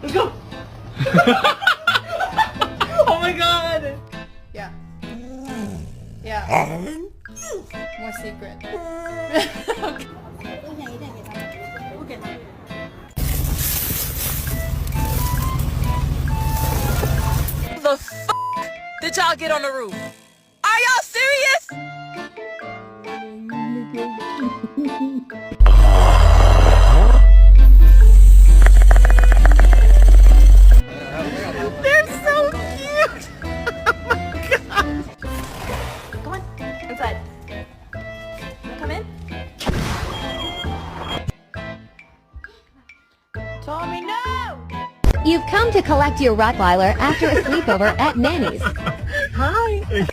Let's go! Oh my god! Yeah. Yeah. More secret. The f did y'all get on the roof? Are y'all serious? They're so cute! Oh my god! Come on, inside. Come in. Tommy, no! You've come to collect your Rottweiler after a sleepover at Nanny's. Hi!